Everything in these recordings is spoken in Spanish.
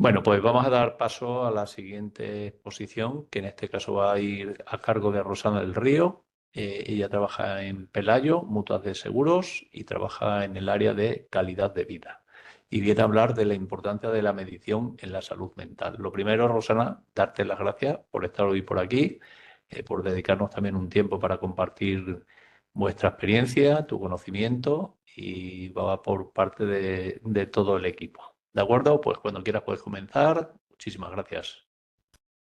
Bueno, pues vamos a dar paso a la siguiente exposición, que en este caso va a ir a cargo de Rosana del Río. Ella trabaja en Pelayo, Mutuas de Seguros, y trabaja en el área de calidad de vida. Y viene a hablar de la importancia de la medición en la salud mental. Lo primero, Rosana, darte las gracias por estar hoy por aquí, por dedicarnos también un tiempo para compartir vuestra experiencia, tu conocimiento, y va por parte de todo el equipo. ¿De acuerdo? Pues cuando quieras puedes comenzar. Muchísimas gracias.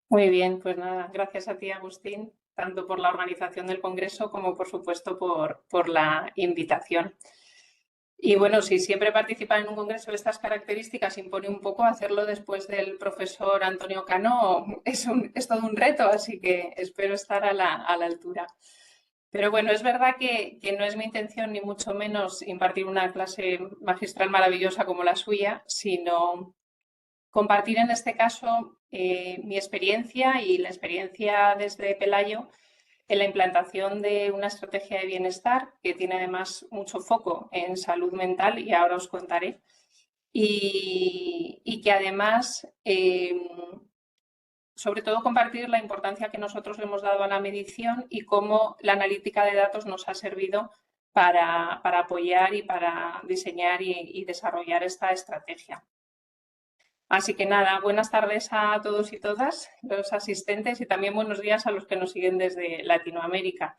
Muy bien, pues nada, gracias a ti, Agustín, tanto por la organización del Congreso como, por supuesto, por la invitación. Y bueno, si siempre participar en un congreso de estas características impone un poco, hacerlo después del profesor Antonio Cano es todo un reto, así que espero estar a la altura. Pero bueno, es verdad que no es mi intención ni mucho menos impartir una clase magistral maravillosa como la suya, sino compartir en este caso mi experiencia y la experiencia desde Pelayo en la implantación de una estrategia de bienestar que tiene además mucho foco en salud mental, y ahora os contaré, y que además, sobre todo, compartir la importancia que nosotros le hemos dado a la medición y cómo la analítica de datos nos ha servido para apoyar y para diseñar y desarrollar esta estrategia. Así que nada, buenas tardes a todos y todas los asistentes, y también buenos días a los que nos siguen desde Latinoamérica.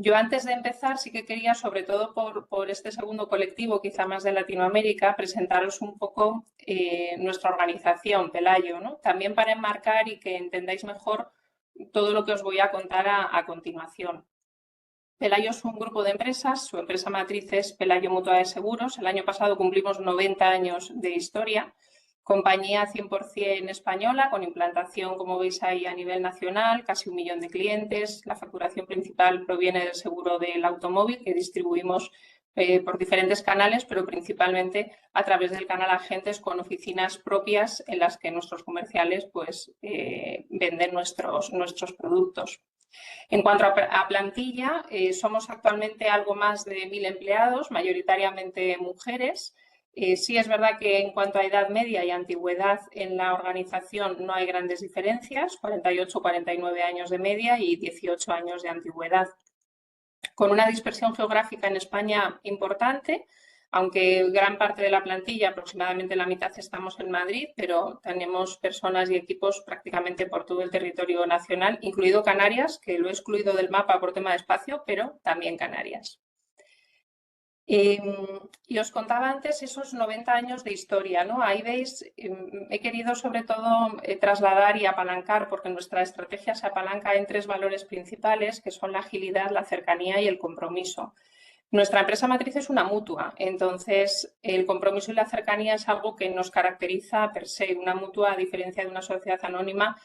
Yo, antes de empezar, sí que quería, sobre todo por este segundo colectivo, quizá más de Latinoamérica, presentaros un poco nuestra organización, Pelayo, ¿no? También para enmarcar y que entendáis mejor todo lo que os voy a contar a continuación. Pelayo es un grupo de empresas, su empresa matriz es Pelayo Mutua de Seguros. El año pasado cumplimos 90 años de historia. Compañía 100% española, con implantación, como veis ahí, a nivel nacional, casi 1 millón de clientes. La facturación principal proviene del seguro del automóvil, que distribuimos por diferentes canales, pero principalmente a través del canal Agentes, con oficinas propias en las que nuestros comerciales pues, venden nuestros productos. En cuanto a plantilla, somos actualmente algo más de 1.000 empleados, mayoritariamente mujeres. Sí es verdad que en cuanto a edad media y antigüedad en la organización no hay grandes diferencias, 48 o 49 años de media y 18 años de antigüedad. Con una dispersión geográfica en España importante, aunque gran parte de la plantilla, aproximadamente la mitad, estamos en Madrid, pero tenemos personas y equipos prácticamente por todo el territorio nacional, incluido Canarias, que lo he excluido del mapa por tema de espacio, pero también Canarias. Y os contaba antes esos 90 años de historia, ¿no? Ahí veis, he querido sobre todo trasladar y apalancar, porque nuestra estrategia se apalanca en 3 valores principales, que son la agilidad, la cercanía y el compromiso. Nuestra empresa matriz es una mutua, entonces el compromiso y la cercanía es algo que nos caracteriza per se. Una mutua, a diferencia de una sociedad anónima,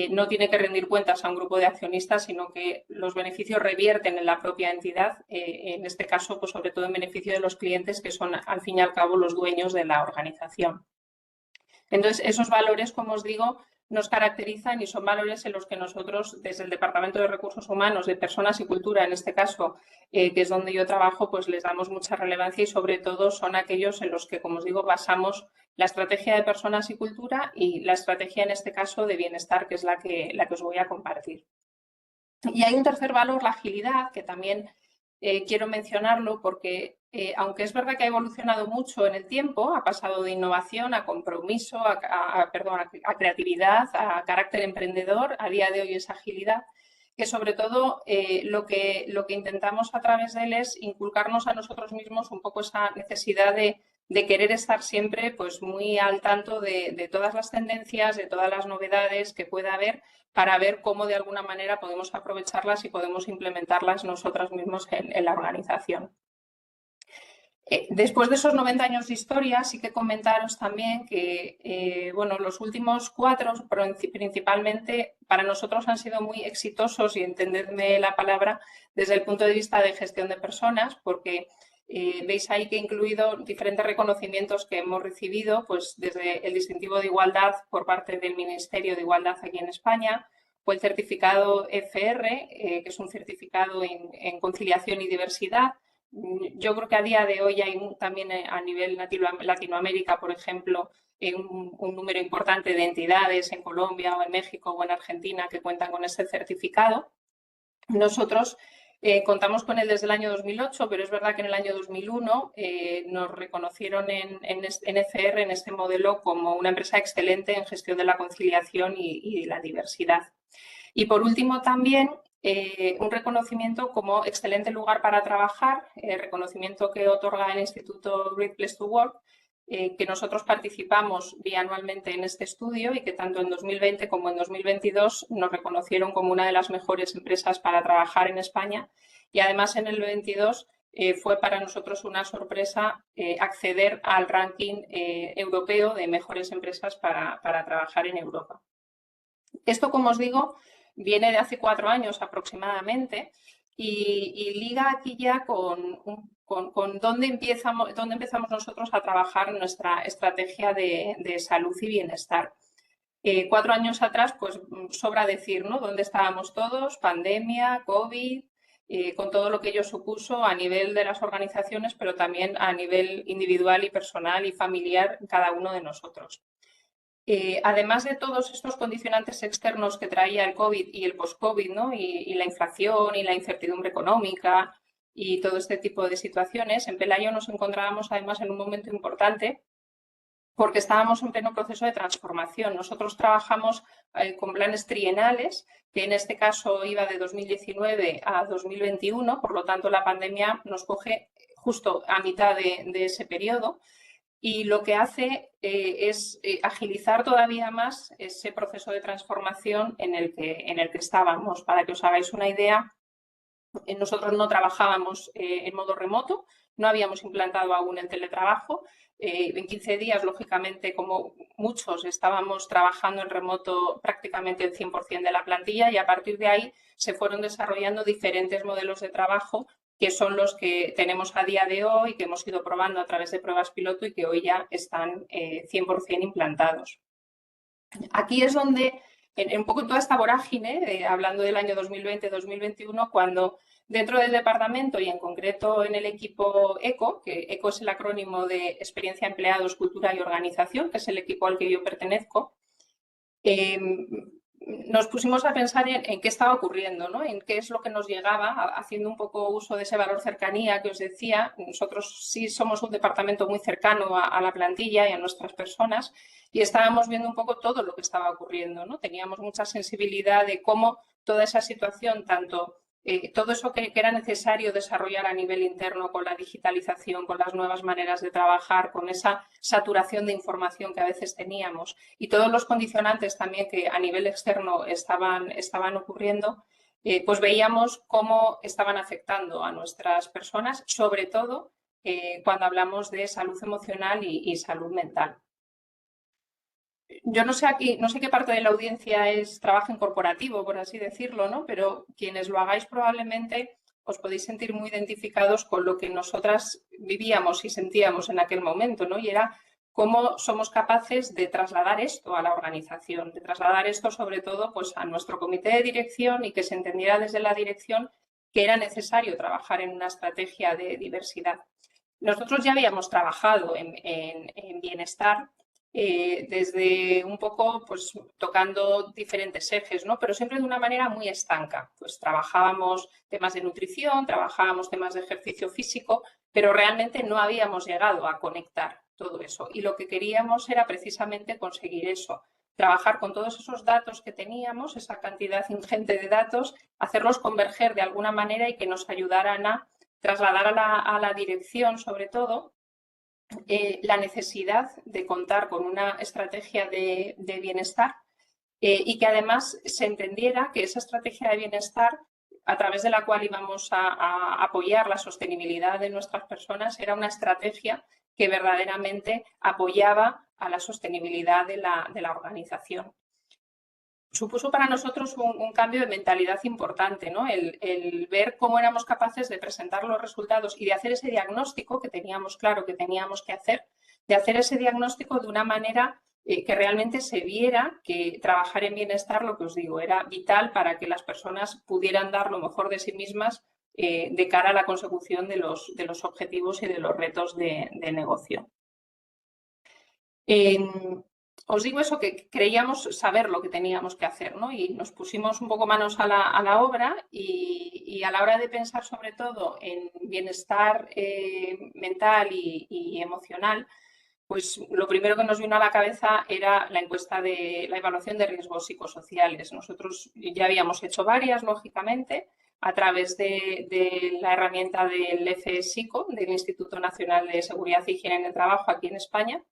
no tiene que rendir cuentas a un grupo de accionistas, sino que los beneficios revierten en la propia entidad, en este caso, pues sobre todo en beneficio de los clientes, que son al fin y al cabo los dueños de la organización. Entonces, esos valores, como os digo, nos caracterizan y son valores en los que nosotros, desde el Departamento de Recursos Humanos, de Personas y Cultura, en este caso, que es donde yo trabajo, pues les damos mucha relevancia, y sobre todo son aquellos en los que, como os digo, basamos la estrategia de Personas y Cultura y la estrategia, en este caso, de bienestar, que es la que os voy a compartir. Y hay un tercer valor, la agilidad, que también quiero mencionarlo porque, aunque es verdad que ha evolucionado mucho en el tiempo, ha pasado de innovación a compromiso, a creatividad, a carácter emprendedor, a día de hoy es agilidad, que sobre todo lo que intentamos a través de él es inculcarnos a nosotros mismos un poco esa necesidad de querer estar siempre pues, muy al tanto de todas las tendencias, de todas las novedades que pueda haber, para ver cómo de alguna manera podemos aprovecharlas y podemos implementarlas nosotros mismos en la organización. Después de esos 90 años de historia, sí que comentaros también que bueno, los últimos 4 principalmente para nosotros han sido muy exitosos, y entendedme la palabra, desde el punto de vista de gestión de personas, porque veis ahí que he incluido diferentes reconocimientos que hemos recibido, pues desde el distintivo de igualdad por parte del Ministerio de Igualdad aquí en España, o el certificado FR, que es un certificado en conciliación y diversidad, Yo creo que a día de hoy hay también a nivel Latinoamérica, por ejemplo, un número importante de entidades en Colombia o en México o en Argentina que cuentan con ese certificado. Nosotros contamos con él desde el año 2008, pero es verdad que en el año 2001 nos reconocieron en ECR, en este modelo, como una empresa excelente en gestión de la conciliación y la diversidad. Y por último también un reconocimiento como excelente lugar para trabajar, reconocimiento que otorga el Instituto Great Place to Work, que nosotros participamos bianualmente en este estudio y que tanto en 2020 como en 2022 nos reconocieron como una de las mejores empresas para trabajar en España. Y además en el 22 fue para nosotros una sorpresa acceder al ranking europeo de mejores empresas para trabajar en Europa. Esto, como os digo, viene de hace 4 años aproximadamente y liga aquí ya con dónde empezamos nosotros a trabajar nuestra estrategia de salud y bienestar. 4 años atrás, pues sobra decir, ¿no? ¿Dónde estábamos todos? Pandemia, COVID, con todo lo que ello supuso a nivel de las organizaciones, pero también a nivel individual y personal y familiar cada uno de nosotros. Además de todos estos condicionantes externos que traía el COVID y el post-COVID, ¿no? y la inflación y la incertidumbre económica y todo este tipo de situaciones, en Pelayo nos encontrábamos además en un momento importante porque estábamos en pleno proceso de transformación. Nosotros trabajamos con planes trienales, que en este caso iba de 2019 a 2021, por lo tanto la pandemia nos coge justo a mitad de ese periodo. Y lo que hace es agilizar todavía más ese proceso de transformación en el que estábamos. Para que os hagáis una idea, nosotros no trabajábamos en modo remoto, no habíamos implantado aún el teletrabajo. En 15 días, lógicamente, como muchos, estábamos trabajando en remoto prácticamente el 100% de la plantilla y a partir de ahí se fueron desarrollando diferentes modelos de trabajo que son los que tenemos a día de hoy, que hemos ido probando a través de pruebas piloto y que hoy ya están 100% implantados. Aquí es donde, un poco toda esta vorágine, hablando del año 2020-2021, cuando dentro del departamento y en concreto en el equipo ECO, que ECO es el acrónimo de Experiencia Empleados, Cultura y Organización, que es el equipo al que yo pertenezco, nos pusimos a pensar en qué estaba ocurriendo, ¿no? En qué es lo que nos llegaba, haciendo un poco uso de ese valor cercanía que os decía. Nosotros sí somos un departamento muy cercano a la plantilla y a nuestras personas y estábamos viendo un poco todo lo que estaba ocurriendo, ¿no? Teníamos mucha sensibilidad de cómo toda esa situación, tanto todo eso que era necesario desarrollar a nivel interno con la digitalización, con las nuevas maneras de trabajar, con esa saturación de información que a veces teníamos y todos los condicionantes también que a nivel externo estaban ocurriendo, pues veíamos cómo estaban afectando a nuestras personas, sobre todo cuando hablamos de salud emocional y salud mental. Yo no sé aquí, no sé qué parte de la audiencia trabaja en corporativo, por así decirlo, ¿no? Pero quienes lo hagáis probablemente os podéis sentir muy identificados con lo que nosotras vivíamos y sentíamos en aquel momento, ¿no? Y era cómo somos capaces de trasladar esto a la organización, de trasladar esto sobre todo pues, a nuestro comité de dirección y que se entendiera desde la dirección que era necesario trabajar en una estrategia de diversidad. Nosotros ya habíamos trabajado en bienestar desde un poco pues tocando diferentes ejes, ¿no? Pero siempre de una manera muy estanca. Pues trabajábamos temas de nutrición, trabajábamos temas de ejercicio físico, pero realmente no habíamos llegado a conectar todo eso. Y lo que queríamos era precisamente conseguir eso, trabajar con todos esos datos que teníamos, esa cantidad ingente de datos, hacerlos converger de alguna manera y que nos ayudaran a trasladar a la dirección, sobre todo, la necesidad de contar con una estrategia de bienestar y que además se entendiera que esa estrategia de bienestar a través de la cual íbamos a apoyar la sostenibilidad de nuestras personas era una estrategia que verdaderamente apoyaba a la sostenibilidad de la organización. Supuso para nosotros un cambio de mentalidad importante, ¿no? El ver cómo éramos capaces de presentar los resultados y de hacer ese diagnóstico que teníamos claro que teníamos que hacer, de hacer ese diagnóstico de una manera que realmente se viera que trabajar en bienestar, lo que os digo, era vital para que las personas pudieran dar lo mejor de sí mismas de cara a la consecución de los objetivos y de los retos de negocio. Os digo eso, que creíamos saber lo que teníamos que hacer, ¿no? Y nos pusimos un poco manos a la obra y a la hora de pensar sobre todo en bienestar mental y emocional, pues lo primero que nos vino a la cabeza era la encuesta de la evaluación de riesgos psicosociales. Nosotros ya habíamos hecho varias, lógicamente, a través de la herramienta del FSICO, del Instituto Nacional de Seguridad e Higiene en el Trabajo aquí en España.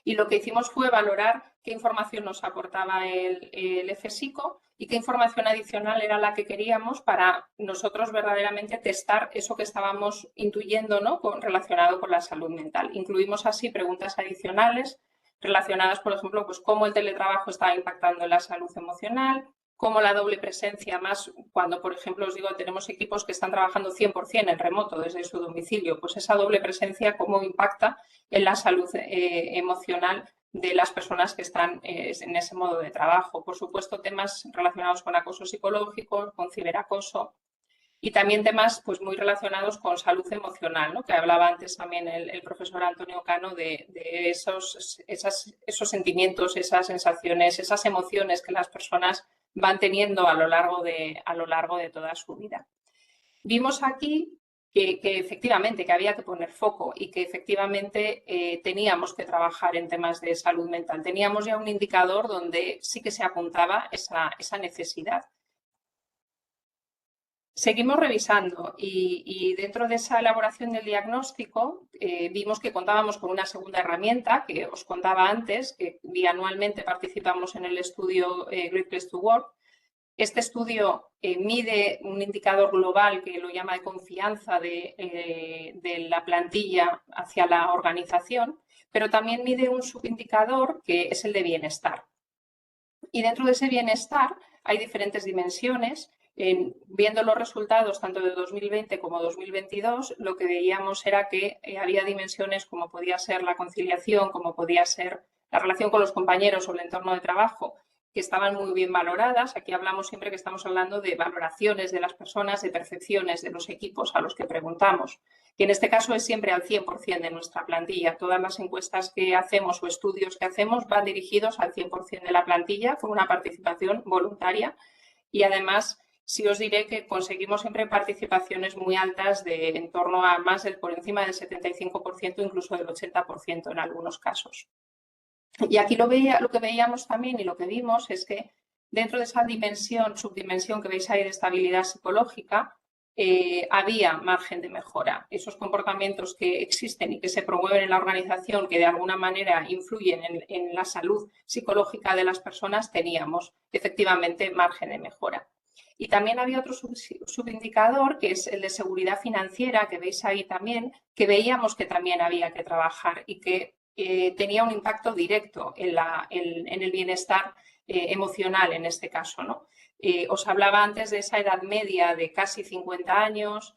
Y lo que hicimos fue valorar qué información nos aportaba el FSICO y qué información adicional era la que queríamos para nosotros verdaderamente testar eso que estábamos intuyendo, ¿no? Relacionado con la salud mental. Incluimos así preguntas adicionales relacionadas, por ejemplo, pues cómo el teletrabajo estaba impactando en la salud emocional, cómo la doble presencia, más cuando, por ejemplo, os digo, tenemos equipos que están trabajando 100% en remoto desde su domicilio, pues esa doble presencia, cómo impacta en la salud emocional de las personas que están en ese modo de trabajo. Por supuesto, temas relacionados con acoso psicológico, con ciberacoso y también temas pues, muy relacionados con salud emocional, ¿no? Que hablaba antes también el profesor Antonio Cano de esos sentimientos, esas sensaciones, esas emociones que las personas van teniendo a lo largo de toda su vida. Vimos aquí que efectivamente que había que poner foco y que efectivamente teníamos que trabajar en temas de salud mental. Teníamos ya un indicador donde sí que se apuntaba esa necesidad. Seguimos revisando y dentro de esa elaboración del diagnóstico vimos que contábamos con una segunda herramienta que os contaba antes, que bianualmente participamos en el estudio Great Place to Work. Este estudio mide un indicador global que lo llama de confianza de la plantilla hacia la organización, pero también mide un subindicador que es el de bienestar. Y dentro de ese bienestar hay diferentes dimensiones. Viendo los resultados tanto de 2020 como 2022, lo que veíamos era que había dimensiones como podía ser la conciliación, como podía ser la relación con los compañeros o el entorno de trabajo, que estaban muy bien valoradas. Aquí hablamos siempre que estamos hablando de valoraciones de las personas, de percepciones de los equipos a los que preguntamos, que en este caso es siempre al 100% de nuestra plantilla. Todas las encuestas que hacemos o estudios que hacemos van dirigidos al 100% de la plantilla con una participación voluntaria y además sí os diré que conseguimos siempre participaciones muy altas de en torno a por encima del 75%, incluso del 80% en algunos casos. Y aquí lo que veíamos también y lo que vimos es que dentro de esa subdimensión que veis ahí de estabilidad psicológica, había margen de mejora. Esos comportamientos que existen y que se promueven en la organización, que de alguna manera influyen en la salud psicológica de las personas, teníamos efectivamente margen de mejora. Y también había otro subindicador, que es el de seguridad financiera, que veis ahí también, que veíamos que también había que trabajar y que tenía un impacto directo en el bienestar emocional en este caso, ¿no? Os hablaba antes de esa edad media de casi 50 años,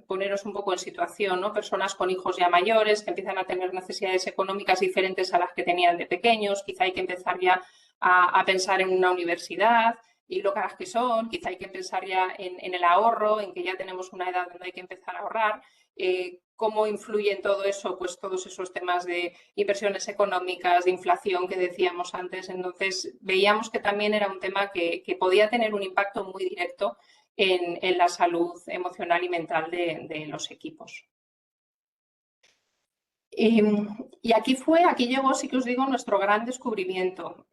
poneros un poco en situación, ¿no? Personas con hijos ya mayores que empiezan a tener necesidades económicas diferentes a las que tenían de pequeños, quizá hay que empezar ya a pensar en una universidad y lo caras que son, quizá hay que pensar ya en el ahorro, en que ya tenemos una edad donde hay que empezar a ahorrar. ¿Cómo influye en todo eso? Pues todos esos temas de inversiones económicas, de inflación que decíamos antes. Entonces, veíamos que también era un tema que podía tener un impacto muy directo en la salud emocional y mental de los equipos. Y aquí llegó, sí que os digo, nuestro gran descubrimiento,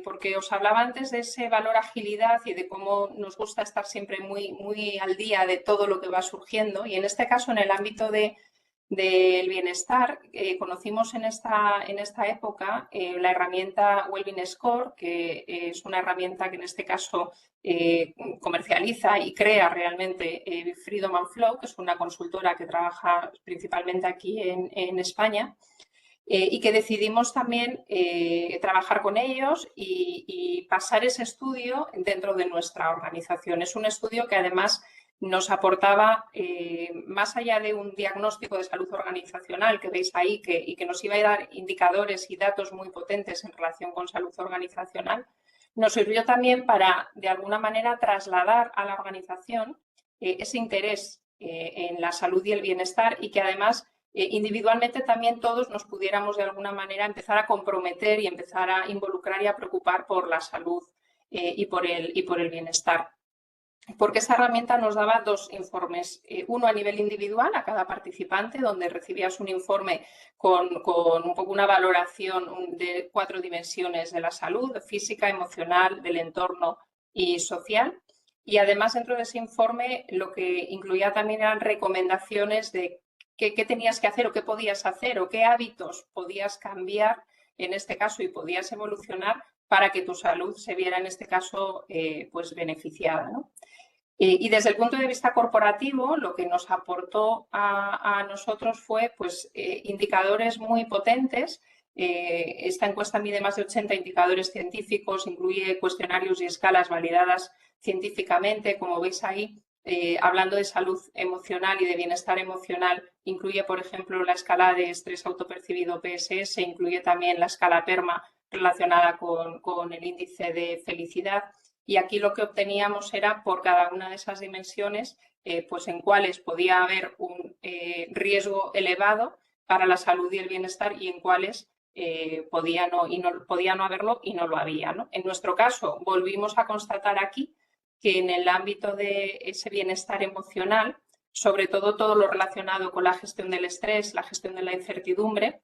porque os hablaba antes de ese valor agilidad y de cómo nos gusta estar siempre muy, muy al día de todo lo que va surgiendo. Y en este caso, en el ámbito del bienestar, conocimos en esta época la herramienta Wellbeing Score, que es una herramienta que en este caso comercializa y crea realmente Freedom and Flow, que es una consultora que trabaja principalmente aquí en España. Y que decidimos también trabajar con ellos y pasar ese estudio dentro de nuestra organización. Es un estudio que además nos aportaba, más allá de un diagnóstico de salud organizacional que veis ahí y que nos iba a dar indicadores y datos muy potentes en relación con salud organizacional, nos sirvió también para, de alguna manera, trasladar a la organización ese interés en la salud y el bienestar, y que además individualmente también todos nos pudiéramos de alguna manera empezar a comprometer y empezar a involucrar y a preocupar por la salud y por el bienestar. Porque esa herramienta nos daba dos informes, uno a nivel individual a cada participante, donde recibías un informe con un poco una valoración de 4 dimensiones de la salud: física, emocional, del entorno y social. Y además, dentro de ese informe, lo que incluía también eran recomendaciones de qué tenías que hacer o qué podías hacer o qué hábitos podías cambiar en este caso y podías evolucionar para que tu salud se viera en este caso pues beneficiada, ¿no? Y desde el punto de vista corporativo, lo que nos aportó a nosotros fue pues, indicadores muy potentes. Esta encuesta mide más de 80 indicadores científicos, incluye cuestionarios y escalas validadas científicamente, como veis ahí. Hablando de salud emocional y de bienestar emocional, incluye, por ejemplo, la escala de estrés autopercibido PSS, incluye también la escala PERMA relacionada con el índice de felicidad. Y aquí lo que obteníamos era, por cada una de esas dimensiones, pues en cuáles podía haber un riesgo elevado para la salud y el bienestar, y en cuáles podía no haberlo y no lo había, ¿no? En nuestro caso, volvimos a constatar aquí que en el ámbito de ese bienestar emocional, sobre todo lo relacionado con la gestión del estrés, la gestión de la incertidumbre,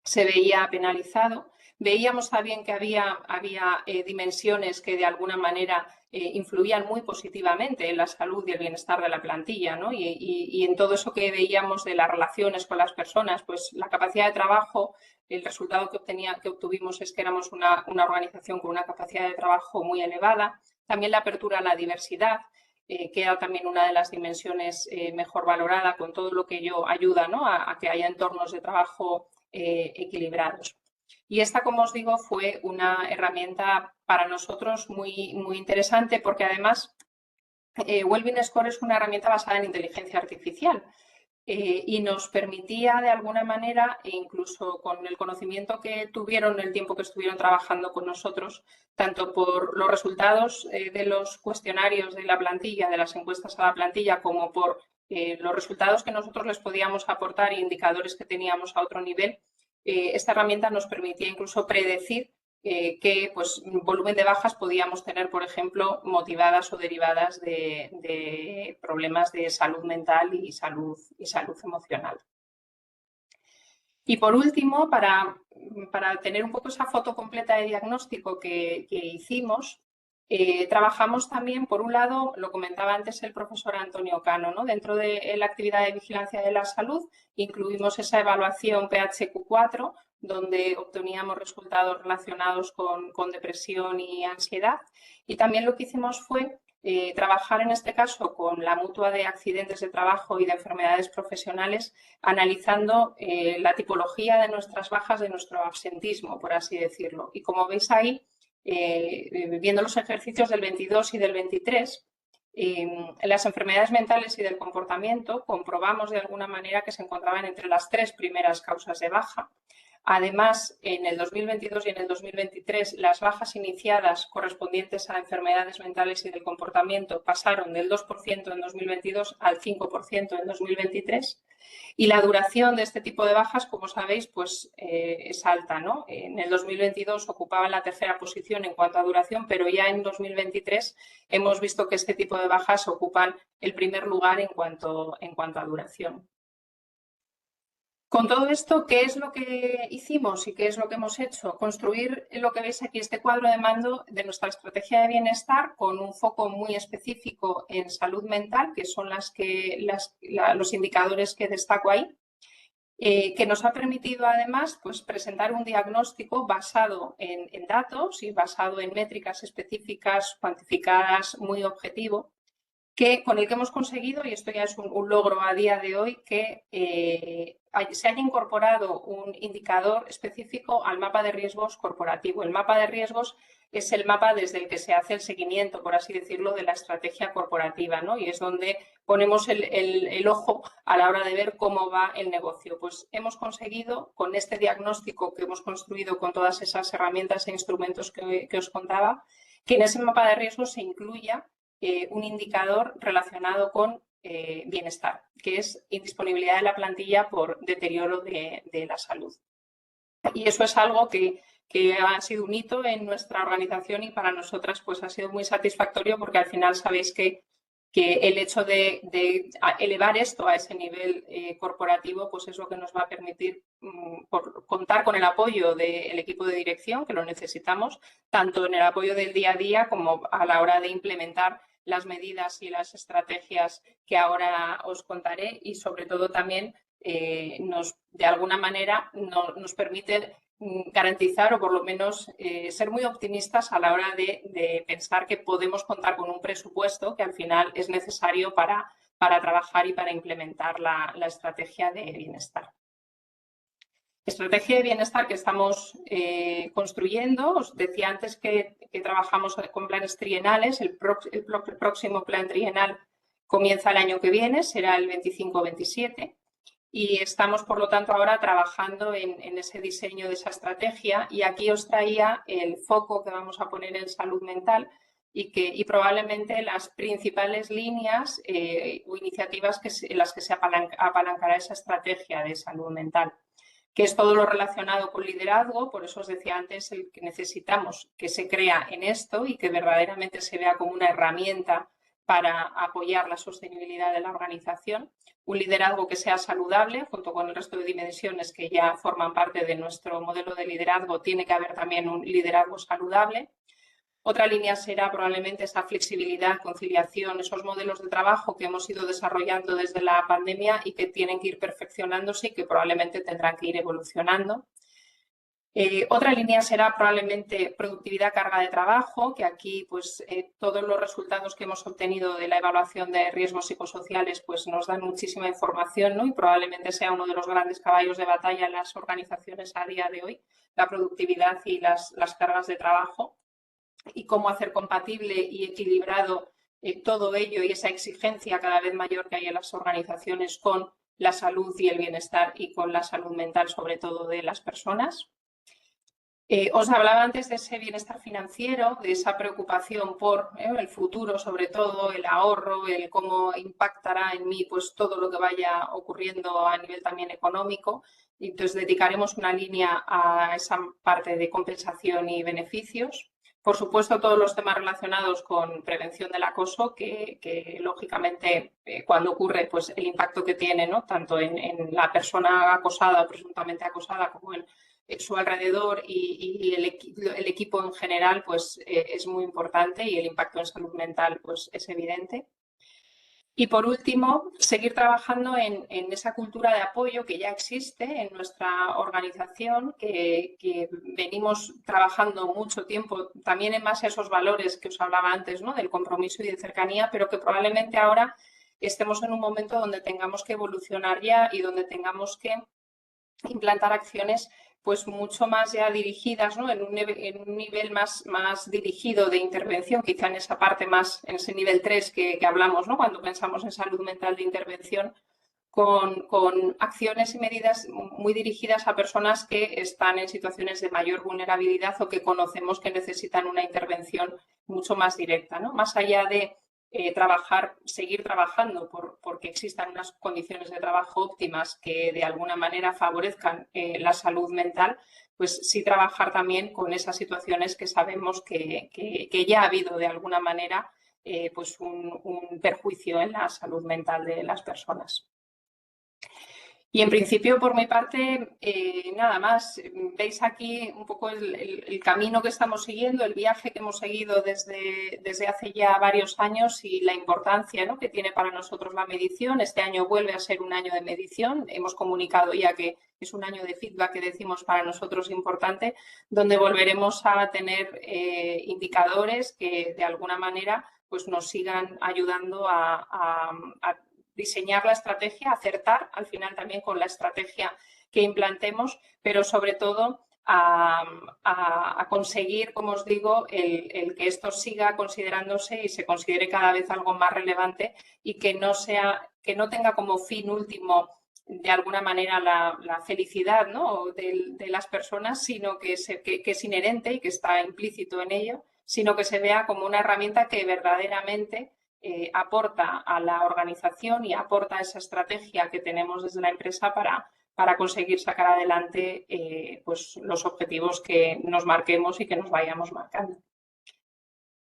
se veía penalizado. Veíamos también que había dimensiones que de alguna manera influían muy positivamente en la salud y el bienestar de la plantilla, ¿no? Y en todo eso que veíamos de las relaciones con las personas, pues la capacidad de trabajo, el resultado que obtuvimos es que éramos una organización con una capacidad de trabajo muy elevada. También la apertura a la diversidad, que era también una de las dimensiones mejor valorada, con todo lo que ello ayuda, ¿no? a que haya entornos de trabajo equilibrados. Y esta, como os digo, fue una herramienta para nosotros muy, muy interesante, porque además Wellbeing Score es una herramienta basada en inteligencia artificial. Y nos permitía de alguna manera, e incluso con el conocimiento que tuvieron el tiempo que estuvieron trabajando con nosotros, tanto por los resultados de los cuestionarios de la plantilla, de las encuestas a la plantilla, como por los resultados que nosotros les podíamos aportar e indicadores que teníamos a otro nivel, esta herramienta nos permitía incluso predecir qué pues, volumen de bajas podíamos tener, por ejemplo, motivadas o derivadas de problemas de salud mental y salud emocional. Y por último, para tener un poco esa foto completa de diagnóstico que hicimos, trabajamos también, por un lado, lo comentaba antes el profesor Antonio Cano, ¿no? Dentro de la actividad de vigilancia de la salud incluimos esa evaluación PHQ-4, donde obteníamos resultados relacionados con depresión y ansiedad. Y también lo que hicimos fue trabajar en este caso con la mutua de accidentes de trabajo y de enfermedades profesionales, analizando la tipología de nuestras bajas, de nuestro absentismo, por así decirlo. Y como veis ahí, viendo los ejercicios del 22 y del 23, en las enfermedades mentales y del comportamiento comprobamos de alguna manera que se encontraban entre las 3 primeras causas de baja. Además, en el 2022 y en el 2023, las bajas iniciadas correspondientes a enfermedades mentales y del comportamiento pasaron del 2% en 2022 al 5% en 2023. Y la duración de este tipo de bajas, como sabéis, pues es alta, ¿no? En el 2022 ocupaban la 3ª posición en cuanto a duración, pero ya en 2023 hemos visto que este tipo de bajas ocupan el primer lugar en cuanto a duración. Con todo esto, ¿qué es lo que hicimos y qué es lo que hemos hecho? Construir lo que veis aquí, este cuadro de mando de nuestra estrategia de bienestar, con un foco muy específico en salud mental, que son los indicadores que destaco ahí, que nos ha permitido además pues, presentar un diagnóstico basado en datos y basado en métricas específicas, cuantificadas, muy objetivo, con el que hemos conseguido, y esto ya es un logro a día de hoy, que se haya incorporado un indicador específico al mapa de riesgos corporativo. El mapa de riesgos es el mapa desde el que se hace el seguimiento, por así decirlo, de la estrategia corporativa, ¿no? Y es donde ponemos el ojo a la hora de ver cómo va el negocio. Pues hemos conseguido, con este diagnóstico que hemos construido con todas esas herramientas e instrumentos que os contaba, que en ese mapa de riesgos se incluya un indicador relacionado con bienestar, que es indisponibilidad de la plantilla por deterioro de la salud. Y eso es algo que ha sido un hito en nuestra organización y para nosotras pues ha sido muy satisfactorio porque al final sabéis que el hecho de elevar esto a ese nivel corporativo pues es lo que nos va a permitir contar con el apoyo del equipo de dirección, que lo necesitamos, tanto en el apoyo del día a día como a la hora de implementar las medidas y las estrategias que ahora os contaré y sobre todo también de alguna manera nos permite garantizar o por lo menos ser muy optimistas a la hora de pensar que podemos contar con un presupuesto que al final es necesario para trabajar y para implementar la estrategia de bienestar. Estrategia de bienestar que estamos construyendo. Os decía antes que trabajamos con planes trienales. El próximo plan trienal comienza el año que viene, será el 25-27. Y estamos, por lo tanto, ahora trabajando en ese diseño de esa estrategia y aquí os traía el foco que vamos a poner en salud mental y probablemente las principales líneas o iniciativas en las que se apalancará esa estrategia de salud mental, que es todo lo relacionado con liderazgo. Por eso os decía antes que necesitamos que se crea en esto y que verdaderamente se vea como una herramienta para apoyar la sostenibilidad de la organización. Un liderazgo que sea saludable, junto con el resto de dimensiones que ya forman parte de nuestro modelo de liderazgo, tiene que haber también un liderazgo saludable. Otra línea será probablemente esa flexibilidad, conciliación, esos modelos de trabajo que hemos ido desarrollando desde la pandemia y que tienen que ir perfeccionándose y que probablemente tendrán que ir evolucionando. Otra línea será probablemente productividad, carga de trabajo, que aquí pues todos los resultados que hemos obtenido de la evaluación de riesgos psicosociales pues nos dan muchísima información, ¿no? Y probablemente sea uno de los grandes caballos de batalla en las organizaciones a día de hoy, la productividad y las cargas de trabajo y cómo hacer compatible y equilibrado todo ello y esa exigencia cada vez mayor que hay en las organizaciones con la salud y el bienestar y con la salud mental sobre todo de las personas. Os hablaba antes de ese bienestar financiero, de esa preocupación por el futuro, sobre todo el ahorro, el cómo impactará en mí pues, todo lo que vaya ocurriendo a nivel también económico. Y entonces dedicaremos una línea a esa parte de compensación y beneficios. Por supuesto, todos los temas relacionados con prevención del acoso, que lógicamente cuando ocurre, pues el impacto que tiene, ¿no? Tanto en la persona acosada o presuntamente acosada como en su alrededor y el equipo en general pues es muy importante y el impacto en salud mental pues es evidente. Y por último, seguir trabajando en esa cultura de apoyo que ya existe en nuestra organización, que venimos trabajando mucho tiempo también en base a esos valores que os hablaba antes, ¿no? Del compromiso y de cercanía, pero que probablemente ahora estemos en un momento donde tengamos que evolucionar ya y donde tengamos que implantar acciones pues mucho más ya dirigidas, ¿no? en un nivel más dirigido de intervención, quizá en esa parte más, en ese nivel 3 que hablamos, ¿no? Cuando pensamos en salud mental de intervención, con acciones y medidas muy dirigidas a personas que están en situaciones de mayor vulnerabilidad o que conocemos que necesitan una intervención mucho más directa, ¿no? Más allá de seguir trabajando porque existan unas condiciones de trabajo óptimas que de alguna manera favorezcan la salud mental, pues sí trabajar también con esas situaciones que sabemos que ya ha habido de alguna manera pues un perjuicio en la salud mental de las personas. Y en principio, por mi parte, nada más. Veis aquí un poco el camino que estamos siguiendo, el viaje que hemos seguido desde hace ya varios años y la importancia, ¿no? que tiene para nosotros la medición. Este año vuelve a ser un año de medición. Hemos comunicado ya que es un año de feedback que decimos para nosotros importante, donde volveremos a tener indicadores que de alguna manera pues, nos sigan ayudando a diseñar la estrategia, acertar al final también con la estrategia que implantemos, pero sobre todo a conseguir, como os digo, el que esto siga considerándose y se considere cada vez algo más relevante y que no tenga como fin último de alguna manera la felicidad, ¿no? de las personas, sino que es inherente y que está implícito en ello, sino que se vea como una herramienta que verdaderamente aporta a la organización y aporta esa estrategia que tenemos desde la empresa para conseguir sacar adelante pues los objetivos que nos marquemos y que nos vayamos marcando.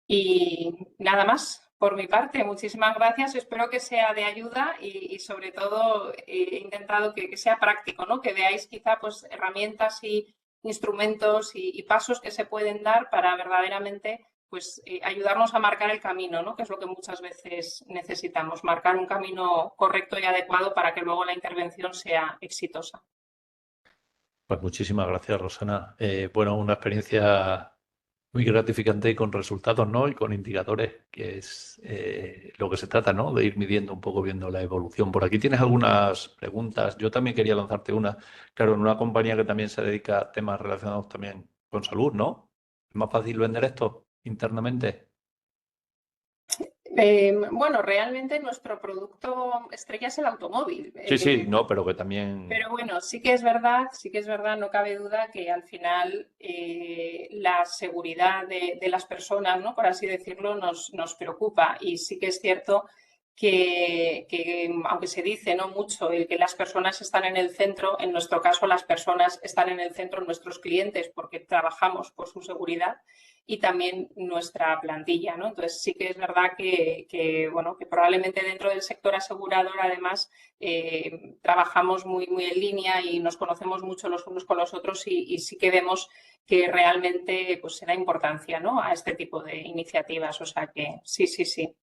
Y nada más por mi parte. Muchísimas gracias. Espero que sea de ayuda y sobre todo he intentado que sea práctico, ¿no? Que veáis quizá pues herramientas y instrumentos y pasos que se pueden dar para verdaderamente pues ayudarnos a marcar el camino, ¿no? Que es lo que muchas veces necesitamos, marcar un camino correcto y adecuado para que luego la intervención sea exitosa. Pues muchísimas gracias, Rosana. Bueno, una experiencia muy gratificante y con resultados, ¿no? Y con indicadores, que es lo que se trata, ¿no? De ir midiendo un poco, viendo la evolución. Por aquí tienes algunas preguntas. Yo también quería lanzarte una. Claro, en una compañía que también se dedica a temas relacionados también con salud, ¿no? ¿Es más fácil vender esto internamente? Bueno, realmente nuestro producto estrella es el automóvil. Sí, sí, no, pero que también... Pero bueno, sí que es verdad, no cabe duda que al final la seguridad de las personas, ¿no? Por así decirlo, nos preocupa. Y sí que es cierto que aunque se dice no mucho el que las personas están en el centro, en nuestro caso las personas están en el centro, nuestros clientes, porque trabajamos por su seguridad y también nuestra plantilla, ¿no? Entonces sí que es verdad bueno, que probablemente dentro del sector asegurador además trabajamos muy en línea y nos conocemos mucho los unos con los otros y sí que vemos que realmente pues, se da importancia, ¿no? A este tipo de iniciativas. O sea que sí, sí, sí.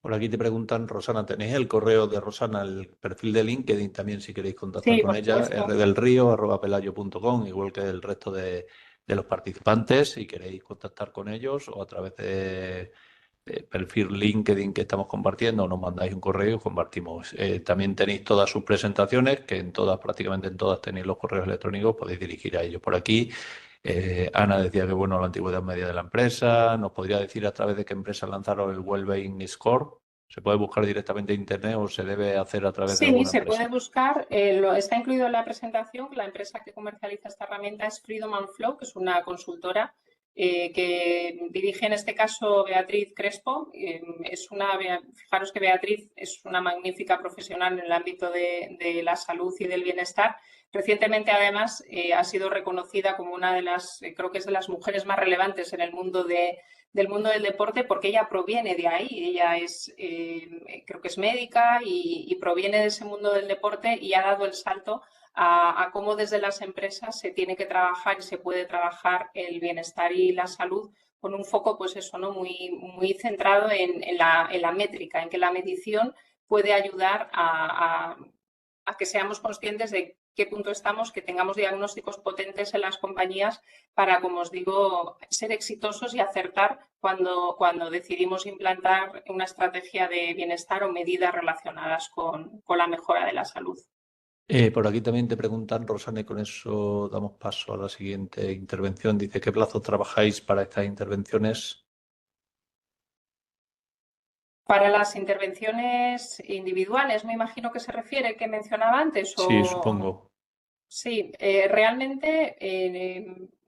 Por aquí te preguntan, Rosana, ¿tenéis el correo de Rosana, el perfil de LinkedIn también si queréis contactar Sí, con por ella? supuesto. rdelrio@pelayo.com, igual que el resto de los participantes, si queréis contactar con ellos o a través de perfil LinkedIn que estamos compartiendo, nos mandáis un correo y os compartimos. También tenéis todas sus presentaciones, que en todas, prácticamente en todas tenéis los correos electrónicos, podéis dirigir a ellos por aquí. Ana decía que bueno, la antigüedad media de la empresa. ¿Nos podría decir a través de qué empresa lanzaron el Wellbeing Score? ¿Se puede buscar directamente en internet o se debe hacer a través de Sí, alguna se puede empresa? buscar, está incluido en la presentación, la empresa que comercializa esta herramienta es Freedom and Flow, que es una consultora que dirige en este caso Beatriz Crespo. Fijaros que Beatriz es una magnífica profesional en el ámbito de la salud y del bienestar. Recientemente, además, ha sido reconocida como una de las, creo que es de las mujeres más relevantes en el mundo del mundo del deporte, porque ella proviene de ahí, ella creo que es médica y proviene de ese mundo del deporte y ha dado el salto a cómo desde las empresas se tiene que trabajar y se puede trabajar el bienestar y la salud con un foco, pues eso, ¿no? Muy centrado en la métrica, en que la medición puede ayudar a que seamos conscientes de qué punto estamos, que tengamos diagnósticos potentes en las compañías para, como os digo, ser exitosos y acertar cuando decidimos implantar una estrategia de bienestar o medidas relacionadas con la mejora de la salud. Por aquí también te preguntan, Rosana, y con eso damos paso a la siguiente intervención. Dice, ¿qué plazo trabajáis para estas intervenciones? Para las intervenciones individuales, me imagino que se refiere, que mencionaba antes, Sí, o supongo. sí, realmente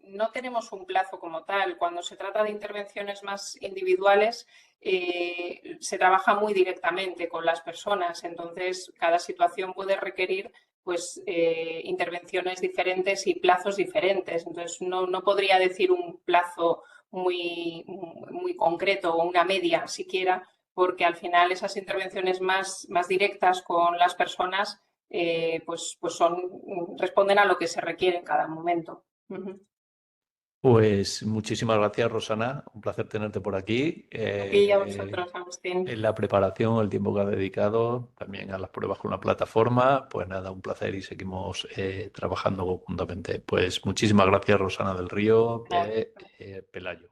no tenemos un plazo como tal. Cuando se trata de intervenciones más individuales, se trabaja muy directamente con las personas. Entonces, cada situación puede requerir pues, intervenciones diferentes y plazos diferentes. Entonces, no podría decir un plazo muy concreto o una media siquiera, porque al final esas intervenciones más directas con las personas responden a lo que se requiere en cada momento. Pues muchísimas gracias, Rosana. Un placer tenerte por aquí. Aquí a vosotros, Agustín. En la preparación, el tiempo que has dedicado, también a las pruebas con la plataforma. Pues nada, un placer y seguimos trabajando conjuntamente. Pues muchísimas gracias, Rosana del Río, de Pelayo.